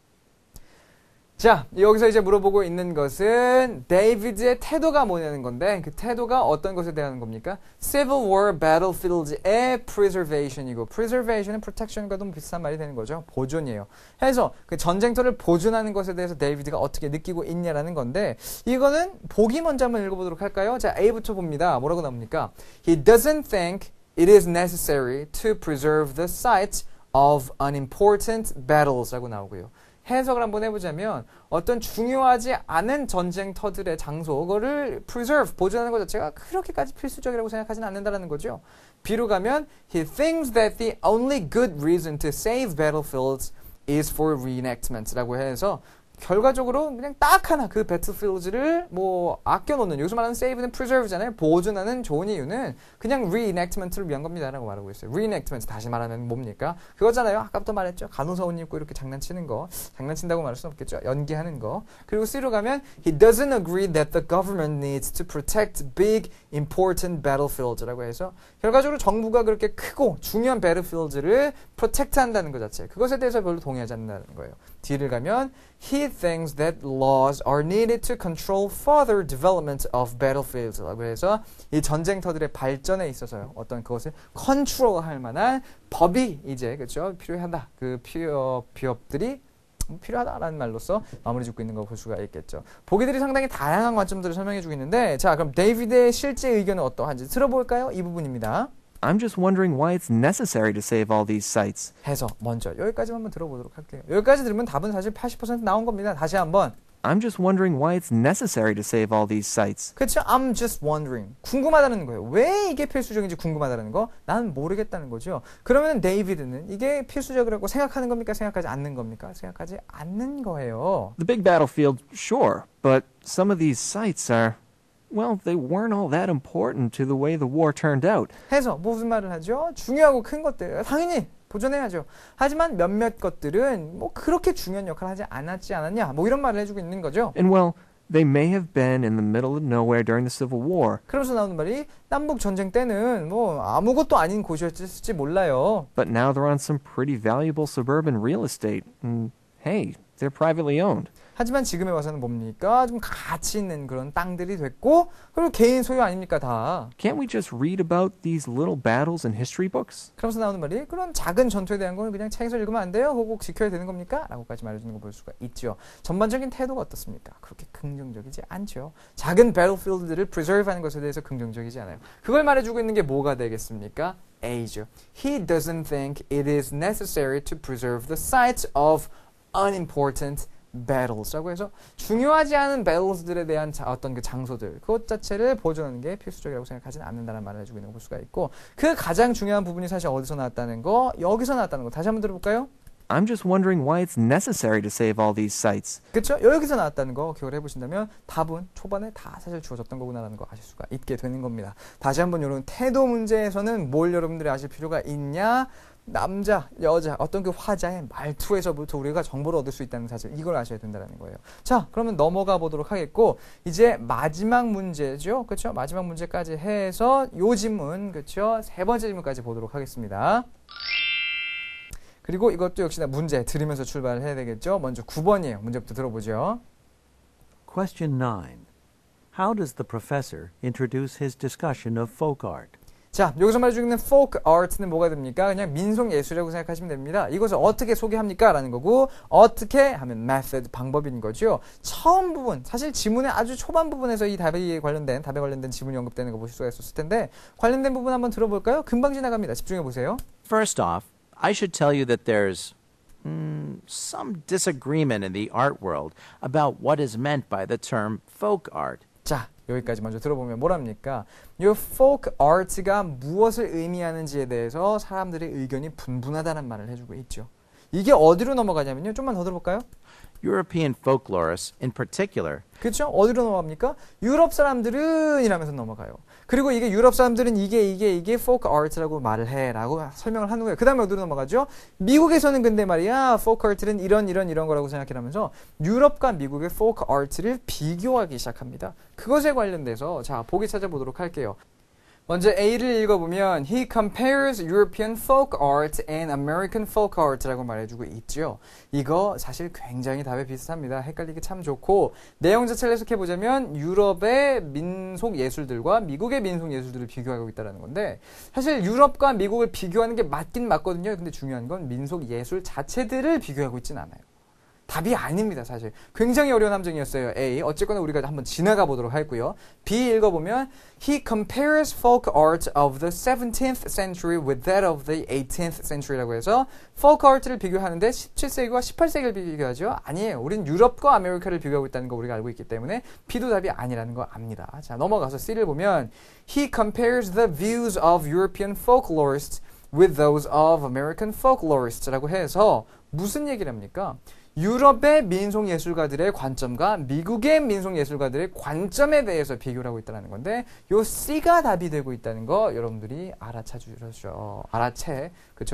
자, 여기서 이제 물어보고 있는 것은 데이비드의 태도가 뭐냐는 건데 그 태도가 어떤 것에 대한 겁니까? Civil War Battlefield의 preservation이고 preservation은 protection과도 비슷한 말이 되는 거죠. 보존이에요. 해서 그 전쟁터를 보존하는 것에 대해서 데이비드가 어떻게 느끼고 있냐라는 건데 이거는 보기 먼저 한번 읽어보도록 할까요? 자, A부터 봅니다. 뭐라고 나옵니까? He doesn't think it is necessary to preserve the sites of unimportant battles라고 나오고요. 해석을 한번 해보자면 어떤 중요하지 않은 전쟁터들의 장소, 그거를 preserve, 보존하는 것 자체가 그렇게까지 필수적이라고 생각하지는 않는다는 거죠. 비로 가면 he thinks that the only good reason to save battlefields is for reenactment라고 해서 결과적으로 그냥 딱 하나 그 배틀필드를 뭐 아껴놓는, 여기서 말하는 save는 preserve잖아요. 보존하는 좋은 이유는 그냥 reenactment를 위한 겁니다 라고 말하고 있어요. reenactment 다시 말하면 뭡니까? 그거잖아요. 아까부터 말했죠. 간호사옷 입고 이렇게 장난치는 거, 장난친다고 말할 수는 없겠죠. 연기하는 거. 그리고 C로 가면 he doesn't agree that the government needs to protect big important battlefields라고 해서 결과적으로 정부가 그렇게 크고 중요한 battlefields를 protect 한다는 것 자체, 그것에 대해서 별로 동의하지 않는다는 거예요. D를 가면 he thinks that laws are needed to control further development of battlefields라고 해서 이 전쟁터들의 발전에 있어서요. 어떤 그것을 컨트롤할 만한 법이 이제 그렇죠 필요하다. 그 비업들이 필요하다라는 말로써 마무리 짓고 있는 거 볼 수가 있겠죠. 보기들이 상당히 다양한 관점들을 설명해주고 있는데, 자 그럼 데이비드의 실제 의견은 어떠한지 들어볼까요? 이 부분입니다. I'm just wondering why it's necessary to save all these sites. 해서 먼저 여기까지만 한번 들어보도록 할게요. 여기까지 들으면 답은 사실 80% 나온 겁니다. 다시 한번. I'm just wondering why it's necessary to save all these sites. 그렇죠? I'm just wondering. 궁금하다는 거예요. 왜 이게 필수적인지 궁금하다는 거? 난 모르겠다는 거죠. 그러면 데이비드는 이게 필수적이라고 생각하는 겁니까? 생각하지 않는 겁니까? 생각하지 않는 거예요. The big battlefield, sure, but some of these sites are, well, they weren't all that important to the way the war turned out. 해서 무슨 말을 하죠? 중요하고 큰 것들 당연히 보존해야죠. 하지만 몇몇 것들은 뭐 그렇게 중요한 역할을 하지 않았지 않았냐, 뭐 이런 말을 해주고 있는 거죠. And well, they may have been in the middle of nowhere during the Civil War. 그러면서 나오는 말이 남북 전쟁 때는 뭐 아무것도 아닌 곳이었을지 몰라요. But now they're on some pretty valuable suburban real estate. And hey, they're privately owned. 하지만 지금에 와서는 뭡니까? 좀 가치 있는 그런 땅들이 됐고, 그리고 개인 소유 아닙니까 다. Can't we just read about these little battles in history books? 그러면서 나오는 말이 그런 작은 전투에 대한 건 그냥 책에서 읽으면 안 돼요? 그거 꼭 지켜야 되는 겁니까? 라고까지 말해주는 거 볼 수가 있죠. 전반적인 태도가 어떻습니까? 그렇게 긍정적이지 않죠. 작은 배틀필드들을 preserve하는 것에 대해서 긍정적이지 않아요. 그걸 말해주고 있는 게 뭐가 되겠습니까? A죠. He doesn't think it is necessary to preserve the sites of unimportant battles라고 해서 중요하지 않은 battles들에 대한 어떤 그 장소들, 그것 자체를 보존하는 게 필수적이라고 생각하지는 않는다는 말을 해주고 있는 걸 볼 수가 있고, 그 가장 중요한 부분이 사실 어디서 나왔다는 거, 여기서 나왔다는 거 다시 한번 들어볼까요? I'm just wondering why it's necessary to save all these sites. 그렇죠? 여기서 나왔다는 거 기억을 해보신다면 답은 초반에 다 사실 주어졌던 거구나라는 거 아실 수가 있게 되는 겁니다. 다시 한번 이런 태도 문제에서는 뭘 여러분들이 아실 필요가 있냐? 남자, 여자, 어떤 그 화자의 말투에서부터 우리가 정보를 얻을 수 있다는 사실, 이걸 아셔야 된다는 거예요. 자, 그러면 넘어가 보도록 하겠고, 이제 마지막 문제죠. 그렇죠? 마지막 문제까지 해서 요 질문, 그렇죠? 세 번째 질문까지 보도록 하겠습니다. 그리고 이것도 역시나 문제 들으면서 출발을 해야 되겠죠. 먼저 9번이에요. 문제부터 들어보죠. Question 9. How does the professor introduce his discussion of folk art? 자, 여기서 말해주고 있는 folk art는 뭐가 됩니까? 그냥 민속 예술이라고 생각하시면 됩니다. 이것을 어떻게 소개합니까? 라는 거고, 어떻게 하면 method, 방법인 거죠. 처음 부분, 사실 지문의 아주 초반 부분에서 이 답에 관련된 지문이 언급되는 거 보실 수가 있었을 텐데, 관련된 부분 한번 들어볼까요? 금방 지나갑니다. 집중해 보세요. First off, I should tell you that there's some disagreement in the art world about what is meant by the term folk art. 자, 여기까지 먼저 들어보면 뭐랍니까? 이 folk art가 무엇을 의미하는지에 대해서 사람들의 의견이 분분하다는 말을 해주고 있죠. 이게 어디로 넘어가냐면요. 좀만 더 들어볼까요? European folklorists, in particular, 그렇죠? 어디로 넘어갑니까? 유럽 사람들은 이라면서 넘어가요. 그리고 이게 유럽 사람들은 이게 folk art라고 말을 해라고 설명을 하는 거예요. 그 다음에 어디로 넘어가죠? 미국에서는 근데 말이야 folk art는 이런 거라고 생각해라면서 유럽과 미국의 folk art를 비교하기 시작합니다. 그것에 관련돼서 자 보기 찾아보도록 할게요. 먼저 A를 읽어보면 He compares European folk art and American folk art라고 말해주고 있죠. 이거 사실 굉장히 답에 비슷합니다. 헷갈리기 참 좋고 내용 자체를 해석해보자면 유럽의 민속 예술들과 미국의 민속 예술들을 비교하고 있다는 건데 사실 유럽과 미국을 비교하는 게 맞긴 맞거든요. 근데 중요한 건 민속 예술 자체들을 비교하고 있진 않아요. 답이 아닙니다, 사실. 굉장히 어려운 함정이었어요. A. 어쨌거나 우리가 한번 지나가 보도록 하고요. B 읽어보면 He compares folk art of the 17th century with that of the 18th century라고 해서 folk art를 비교하는데 17세기와 18세기를 비교하죠. 아니에요. 우린 유럽과 아메리카를 비교하고 있다는 거 우리가 알고 있기 때문에 B도 답이 아니라는 거 압니다. 자, 넘어가서 C를 보면 He compares the views of European folklorists with those of American folklorists라고 해서 무슨 얘기를 합니까? 유럽의 민속예술가들의 관점과 미국의 민속예술가들의 관점에 대해서 비교를 하고 있다는 건데 요 C가 답이 되고 있다는 거 여러분들이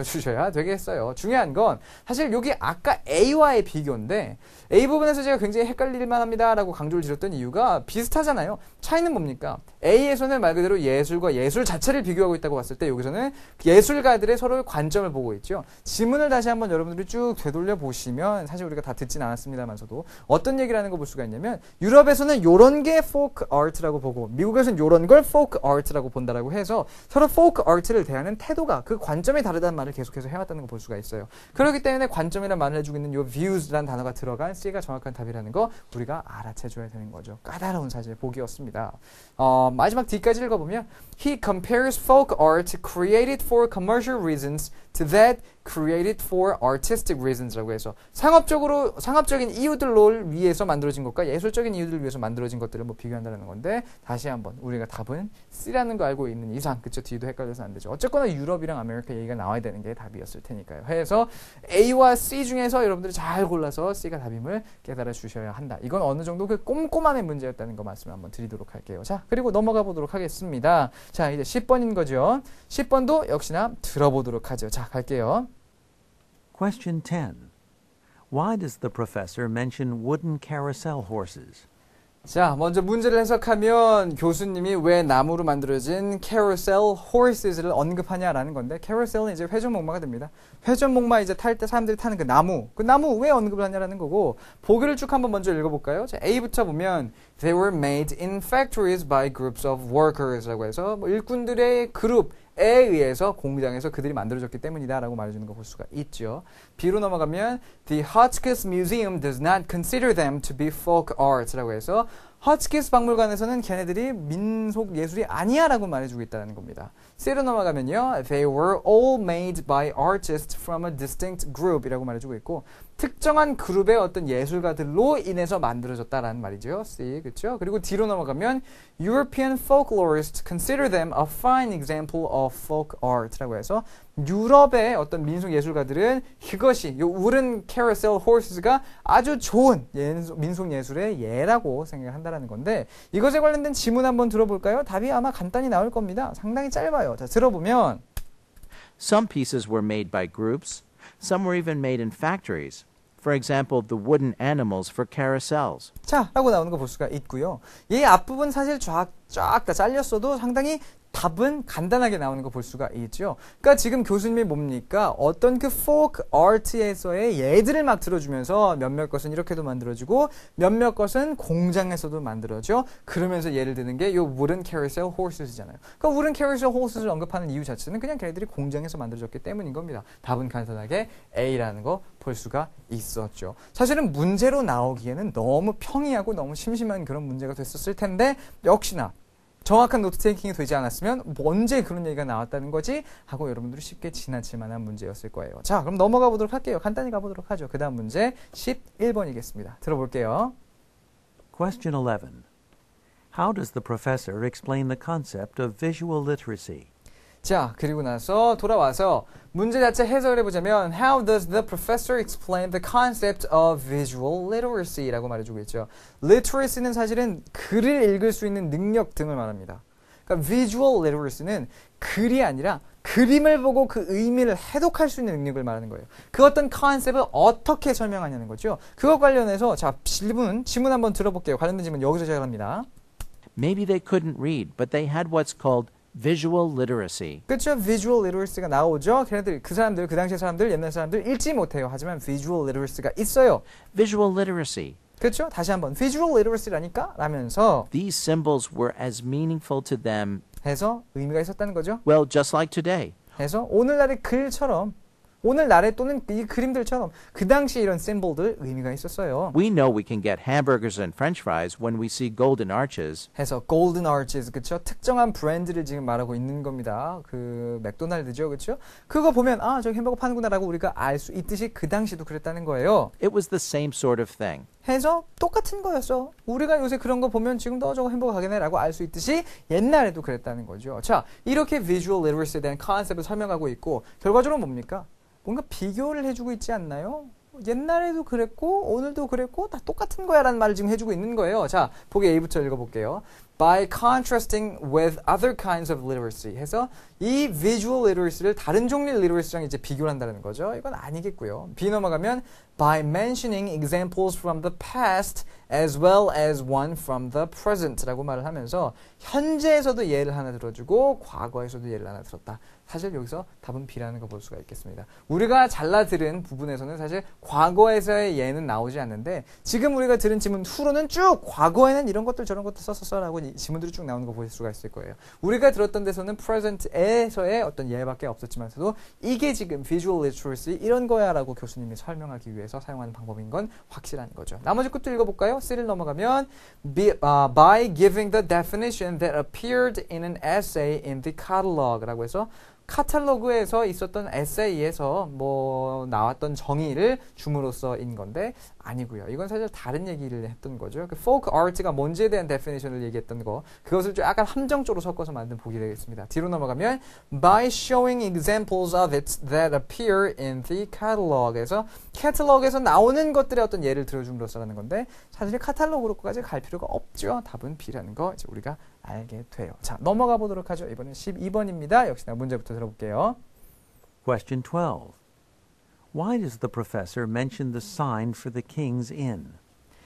주셔야 되겠어요. 중요한 건 사실 여기 아까 A와의 비교인데 A 부분에서 제가 굉장히 헷갈릴만 합니다 라고 강조를 드렸던 이유가 비슷하잖아요. 차이는 뭡니까? A에서는 말 그대로 예술과 예술 자체를 비교하고 있다고 봤을 때 여기서는 예술가들의 서로의 관점을 보고 있죠. 지문을 다시 한번 여러분들이 쭉 되돌려 보시면 사실 우리가 다 듣진 않았습니다만서도 어떤 얘기를 하는 거 볼 수가 있냐면 유럽에서는 요런 게 folk art라고 보고 미국에서는 요런 걸 folk art라고 본다라고 해서 서로 folk art를 대하는 태도가 그 관점이 다르다는 말을 계속해서 해왔다는 거 볼 수가 있어요. 그렇기 때문에 관점이라는 말을 해주고 있는 요 views라는 단어가 들어간 C가 정확한 답이라는 거 우리가 알아채줘야 되는 거죠. 까다로운 사실 보기였습니다. 마지막 D까지 읽어보면 He compares folk art created for commercial reasons to that created for artistic reasons라고 해서 상업적인 이유들을 위해서 만들어진 것과 예술적인 이유들을 위해서 만들어진 것들을 뭐 비교한다는 건데 다시 한번 우리가 답은 C라는 거 알고 있는 이상 그쵸? D도 헷갈려서 안 되죠. 어쨌거나 유럽이랑 아메리카 얘기가 나와야 되는 게 답이었을 테니까요. 해서 A와 C 중에서 여러분들이 잘 골라서 C가 답임을 깨달아 주셔야 한다. 이건 어느 정도 그 꼼꼼함의 문제였다는 거 말씀을 한번 드리도록 할게요. 자, 그리고 넘어가 보도록 하겠습니다. 자, 이제 10번인 거죠. 10번도 역시나 들어보도록 하죠. 자, 갈게요. Question 10. Why does the professor mention wooden carousel horses? 자, 먼저 문제를 해석하면 교수님이 왜 나무로 만들어진 carousel horses를 언급하냐라는 건데 carousel은 이제 회전목마가 됩니다. 회전목마 이제 탈 때 사람들이 타는 그 나무 왜 언급을 하냐라는 거고 보기를 쭉 한번 먼저 읽어볼까요? 자, A부터 보면 They were made in factories by groups of workers라고 해서 뭐 일꾼들의 그룹에 의해서 공장에서 그들이 만들어졌기 때문이다 라고 말해주는 거 볼 수가 있죠. B로 넘어가면 The Hotchkiss Museum does not consider them to be folk arts 라고 해서 허츠키스 박물관에서는 걔네들이 민속 예술이 아니야 라고 말해주고 있다는 겁니다. C로 넘어가면요. They were all made by artists from a distinct group 이라고 말해주고 있고 특정한 그룹의 어떤 예술가들로 인해서 만들어졌다라는 말이죠. C, 그렇죠? 그리고 D로 넘어가면 European folklorists consider them a fine example of folk art라고 해서 유럽의 어떤 민속 예술가들은 그것이 요 wooden carousel horses가 아주 좋은 민속 예술의 예라고 생각을 한다라는 건데 이것에 관련된 지문 한번 들어볼까요? 답이 아마 간단히 나올 겁니다. 상당히 짧아요. 자, 들어보면 Some pieces were made by groups. Some were even made in factories. For example, the wooden animals for carousels. 자, 라고 나오는 거 볼 수가 있고요. 이 앞부분 사실 쫙 다 잘렸어도 상당히 답은 간단하게 나오는 거 볼 수가 있죠. 그러니까 지금 교수님이 뭡니까? 어떤 그 folk art에서의 예들을 막 들어주면서 몇몇 것은 이렇게도 만들어지고 몇몇 것은 공장에서도 만들어져. 그러면서 예를 드는 게 요 wooden carousel horses잖아요. 그러니까 wooden carousel horses를 언급하는 이유 자체는 그냥 걔네들이 공장에서 만들어졌기 때문인 겁니다. 답은 간단하게 A라는 거 볼 수가 있었죠. 사실은 문제로 나오기에는 너무 평이하고 너무 심심한 그런 문제가 됐었을 텐데 역시나 정확한 노트 테이킹이 되지 않았으면 언제 그런 얘기가 나왔다는 거지 하고 여러분들이 쉽게 지나칠 만한 문제였을 거예요. 자, 그럼 넘어가 보도록 할게요. 간단히 가보도록 하죠. 그 다음 문제 11번이겠습니다. 들어볼게요. Question 11. How does the professor explain the concept of visual literacy? 자, 그리고 나서 돌아와서 문제 자체 해석을 해보자면 How does the professor explain the concept of visual literacy? 라고 말해주고 있죠. Literacy는 사실은 글을 읽을 수 있는 능력 등을 말합니다. 그러니까 visual literacy는 글이 아니라 그림을 보고 그 의미를 해독할 수 있는 능력을 말하는 거예요. 그 어떤 컨셉을 어떻게 설명하냐는 거죠. 그것 관련해서 자, 지문 한번 들어볼게요. 관련된 질문 여기서 시작합니다. Maybe they couldn't read, but they had what's called visual literacy. 그렇죠. visual literacy가 나오죠. 걔네들 그 당시의 사람들, 옛날 사람들 읽지 못해요. 하지만 visual literacy가 있어요. Visual literacy. 그렇죠. 다시 한번 visual literacy라니까 라면서 These symbols were as meaningful to them, 해서 의미가 있었다는 거죠. well, just like today. 해서 오늘날의 글처럼 오늘날에 또는 이 그림들처럼 그 당시 이런 심볼들 의미가 있었어요. We know we can get hamburgers and french fries when we see golden arches. 해서 golden arches, 그쵸? 특정한 브랜드를 지금 말하고 있는 겁니다. 그 맥도날드죠, 그쵸? 그거 보면 아, 저기 햄버거 파는구나라고 우리가 알 수 있듯이 그 당시도 그랬다는 거예요. It was the same sort of thing. 해서 똑같은 거였어. 우리가 요새 그런 거 보면 지금도 저거 햄버거 가게네 라고 알 수 있듯이 옛날에도 그랬다는 거죠. 자, 이렇게 visual literacy에 대한 컨셉을 설명하고 있고 결과적으로 뭡니까? 뭔가 비교를 해주고 있지 않나요? 옛날에도 그랬고 오늘도 그랬고 다 똑같은 거야 라는 말을 지금 해주고 있는 거예요. 자, 보기 A부터 읽어볼게요. By contrasting with other kinds of literacy 해서 이 visual literacy를 다른 종류의 literacy랑 이제 비교를 한다는 거죠. 이건 아니겠고요. B 넘어가면 by mentioning examples from the past as well as one from the present 라고 말을 하면서 현재에서도 예를 하나 들어주고 과거에서도 예를 하나 들었다. 사실 여기서 답은 B라는 거 볼 수가 있겠습니다. 우리가 잘라 들은 부분에서는 사실 과거에서의 예는 나오지 않는데 지금 우리가 들은 지문 후로는 쭉 과거에는 이런 것들 저런 것들 썼었어라고 지문들이 쭉 나오는 거 보실 수가 있을 거예요. 우리가 들었던 데서는 present에서의 어떤 예밖에 없었지만서도 이게 지금 visual literacy 이런 거야라고 교수님이 설명하기 위해서 사용하는 방법인 건 확실한 거죠. 나머지 것도 읽어볼까요? C를 넘어가면 by giving the definition that appeared in an essay in the catalog라고 해서 카탈로그에서 있었던 에세이에서 뭐 나왔던 정의를 줌으로써인 건데 아니고요. 이건 사실 다른 얘기를 했던 거죠. 그 folk art가 뭔지에 대한 definition을 얘기했던 거 그것을 좀 약간 함정적으로 섞어서 만든 보기 되겠습니다. 뒤로 넘어가면 by showing examples of it that appear in the catalog에서 catalog에서 나오는 것들의 어떤 예를 들어줌으로써라는 건데 사실 카탈로그로까지 갈 필요가 없죠. 답은 B라는 거 이제 우리가 알게 돼요. 자, 넘어가 보도록 하죠. 이번엔 12번입니다. 역시나 문제부터 들어볼게요. Question 12. Why does the professor mention the sign for the King's Inn?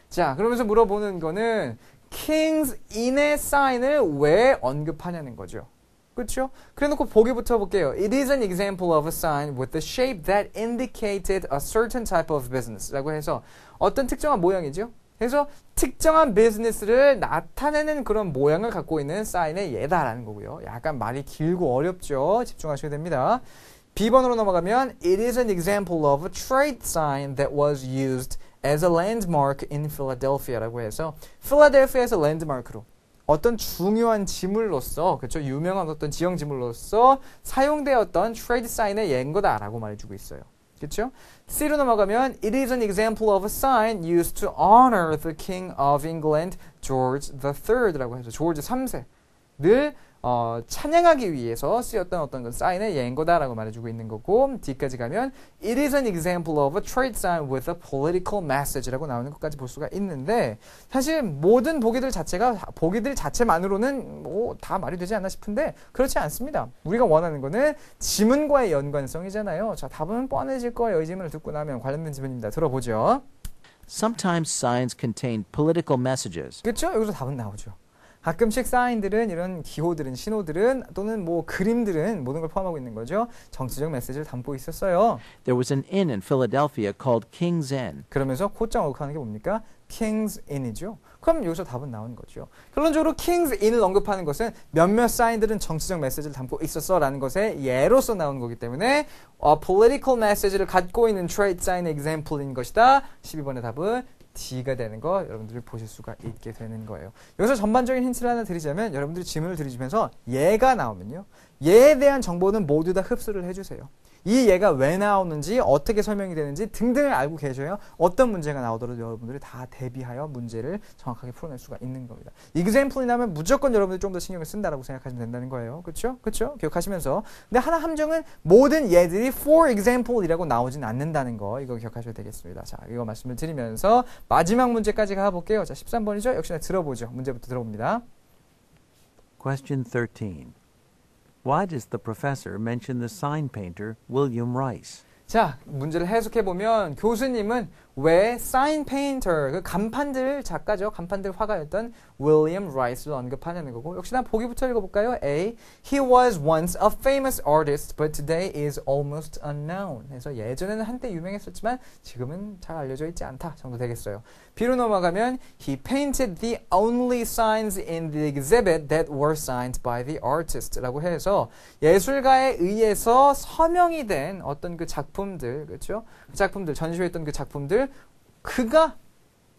자, 그러면서 물어보는 거는 King's Inn의 사인을 왜 언급하냐는 거죠. 그렇죠? 그래놓고 보기부터 볼게요. It is an example of a sign with the shape that indicated a certain type of business 라고 해서 어떤 특정한 모양이죠. 그래서 특정한 비즈니스를 나타내는 그런 모양을 갖고 있는 사인의 예다라는 거고요. 약간 말이 길고 어렵죠. 집중하셔야 됩니다. B번으로 넘어가면 It is an example of a trade sign that was used as a landmark in Philadelphia라고 해서 필라델피아에서 랜드마크로 어떤 중요한 지물로서 그렇죠? 유명한 어떤 지형 지물로서 사용되었던 트레이드 사인의 예인 거다라고 말해주고 있어요. 그렇죠? C로 넘어가면 It is an example of a sign used to honor the King of England, George III라고 해서 조지 3세를 찬양하기 위해서 쓰였던 어떤 사인의 예인 거다라고 말해주고 있는 거고 D까지 가면 It is an example of a trade sign with a political message라고 나오는 것까지 볼 수가 있는데 사실 모든 보기들 자체만으로는 뭐 다 말이 되지 않나 싶은데 그렇지 않습니다. 우리가 원하는 거는 지문과의 연관성이잖아요. 자, 답은 뻔해질 거예요. 이 지문을 듣고 나면 관련된 지문입니다. 들어보죠. Sometimes signs contain political messages. 그렇죠? 여기서 답은 나오죠. 가끔씩 사인들은 이런 기호들은 신호들은 또는 뭐 그림들은 모든 걸 포함하고 있는 거죠. 정치적 메시지를 담고 있었어요. There was an inn in Philadelphia called King's Inn. 그러면서 곧장 언급하는 게 뭡니까? King's Inn이죠. 그럼 여기서 답은 나오는 거죠. 결론적으로 King's Inn을 언급하는 것은 몇몇 사인들은 정치적 메시지를 담고 있었어라는 것의 예로서 나오는 거기 때문에 political message를 갖고 있는 trade sign example인 것이다. 12번의 답은 D가 되는 거 여러분들이 보실 수가 있게 되는 거예요. 여기서 전반적인 힌트를 하나 드리자면 여러분들이 지문을 들으시면서 예가 나오면요. 예에 대한 정보는 모두 다 흡수를 해주세요. 이 예가 왜 나오는지 어떻게 설명이 되는지 등등을 알고 계셔야 어떤 문제가 나오더라도 여러분들이 다 대비하여 문제를 정확하게 풀어낼 수가 있는 겁니다. example이 나면 무조건 여러분들이 좀 더 신경을 쓴다라고 생각하시면 된다는 거예요. 그렇죠? 그렇죠? 기억하시면서 근데 하나 함정은 모든 예들이 for example이라고 나오진 않는다는 거 이거 기억하셔야 되겠습니다. 자, 이거 말씀을 드리면서 마지막 문제까지 가볼게요. 자, 13번이죠? 역시나 들어보죠. 문제부터 들어봅니다. Question 13. Why does the professor mention the sign painter William Rice? 자, 문제를 해석해보면 교수님은 왜 sign painter, 그 간판들 작가죠. 간판들 화가였던 윌리엄 라이스를 언급하냐는 거고 역시나 보기부터 읽어볼까요? A. He was once a famous artist, but today is almost unknown. 그래서 예전에는 한때 유명했었지만 지금은 잘 알려져 있지 않다 정도 되겠어요. B로 넘어가면 He painted the only signs in the exhibit that were signed by the artist 라고 해서 예술가에 의해서 서명이 된 어떤 그 작품들, 그렇죠? 그 작품들, 전시회했던 그 작품들 그가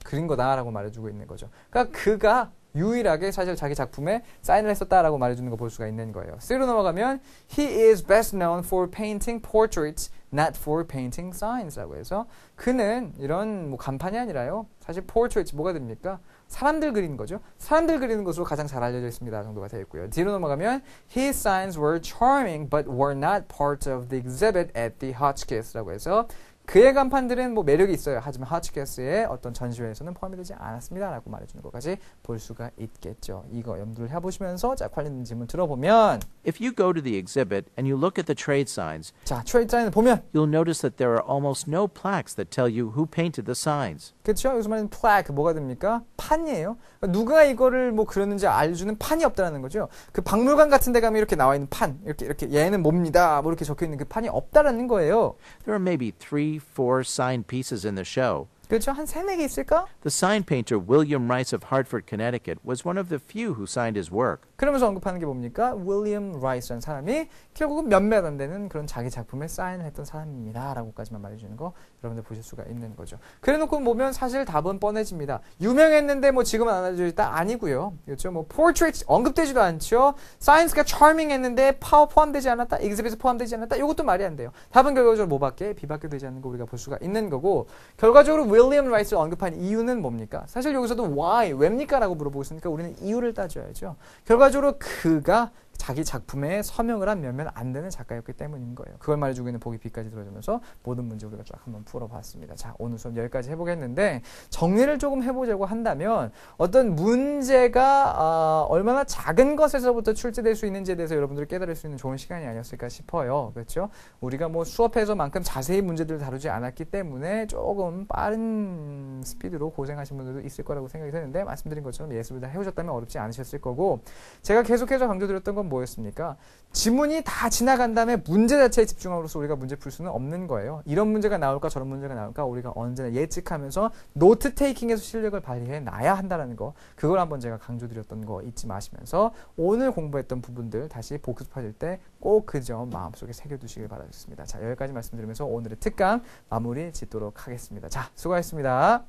그린 거다라고 말해주고 있는 거죠. 그러니까 그가 유일하게 사실 자기 작품에 사인을 했었다라고 말해주는 거 볼 수가 있는 거예요. C로 넘어가면 He is best known for painting portraits, not for painting signs라고 해서 그는 이런 뭐 간판이 아니라요. 사실 portraits 뭐가 됩니까? 사람들 그리는 거죠. 사람들 그리는 것으로 가장 잘 알려져 있습니다. 정도가 되어 있고요. D로 넘어가면 His signs were charming but were not part of the exhibit at the Hotchkiss라고 해서 그의 간판들은 뭐 매력이 있어요. 하지만 하츠캐스의 어떤 전시회에서는 포함이 되지 않았습니다. 라고 말해주는 것까지 볼 수가 있겠죠. 이거 염두를 해보시면서 자 관련 질문 들어보면 If you go to the exhibit and you look at the trade signs, 자 트레이드 사인을 보면 you'll notice that there are almost no plaques that tell you who painted the signs. 그렇죠? 여기서 말하는 plaque 뭐가 됩니까? 판이에요. 그러니까 누가 이거를 뭐 그렸는지 알려주는 판이 없다는 거죠. 그 박물관 같은 데 가면 이렇게 나와 있는 판 이렇게 얘는 뭡니다. 뭐 이렇게 적혀 있는 그 판이 없다라는 거예요. There are maybe 3-4 signed pieces in the show. 그렇죠? 한 3-4개 있을까? The sign painter William Rice of Hartford, Connecticut was one of the few who signed his work. 그러면서 언급하는 게 뭡니까? 윌리엄 라이스라는 사람이 결국은 몇몇 안 되는 그런 자기 작품에 사인을 했던 사람입니다. 라고까지만 말해주는 거 여러분들 보실 수가 있는 거죠. 그래놓고 보면 사실 답은 뻔해집니다. 유명했는데 뭐 지금은 안 알려져 있다? 아니고요. 그렇죠? 뭐 portrait 언급되지도 않죠. 사이언스가 charming했는데 파워 포함되지 않았다? exhibit에 포함되지 않았다? 이것도 말이 안 돼요. 답은 결과적으로 뭐밖에? B밖에 되지 않는 거 우리가 볼 수가 있는 거고 결과적으로 윌리엄 라이스를 언급한 이유는 뭡니까? 사실 여기서도 why, 왜입니까? 라고 물어보고 있으니까 우리는 이유를 따져야죠. 결과적으로 그가 자기 작품에 서명을 한 몇몇 안 되는 작가였기 때문인 거예요. 그걸 말해주고 있는 보기 B까지 들어주면서 모든 문제 우리가 쫙 한번 풀어봤습니다. 자, 오늘 수업 여기까지 해보겠는데 정리를 조금 해보자고 한다면 어떤 문제가 얼마나 작은 것에서부터 출제될 수 있는지에 대해서 여러분들이 깨달을 수 있는 좋은 시간이 아니었을까 싶어요. 그렇죠? 우리가 뭐 수업에서만큼 자세히 문제들을 다루지 않았기 때문에 조금 빠른 스피드로 고생하신 분들도 있을 거라고 생각이 드는데 말씀드린 것처럼 예습을 다 해오셨다면 어렵지 않으셨을 거고 제가 계속해서 강조드렸던 건 뭐였습니까? 지문이 다 지나간 다음에 문제 자체에 집중함으로써 우리가 문제 풀 수는 없는 거예요. 이런 문제가 나올까 저런 문제가 나올까 우리가 언제나 예측하면서 노트 테이킹에서 실력을 발휘해 놔야 한다는 거 그걸 한번 제가 강조드렸던 거 잊지 마시면서 오늘 공부했던 부분들 다시 복습하실 때 꼭 그 점 마음속에 새겨두시길 바라겠습니다. 자 여기까지 말씀드리면서 오늘의 특강 마무리 짓도록 하겠습니다. 자 수고하셨습니다.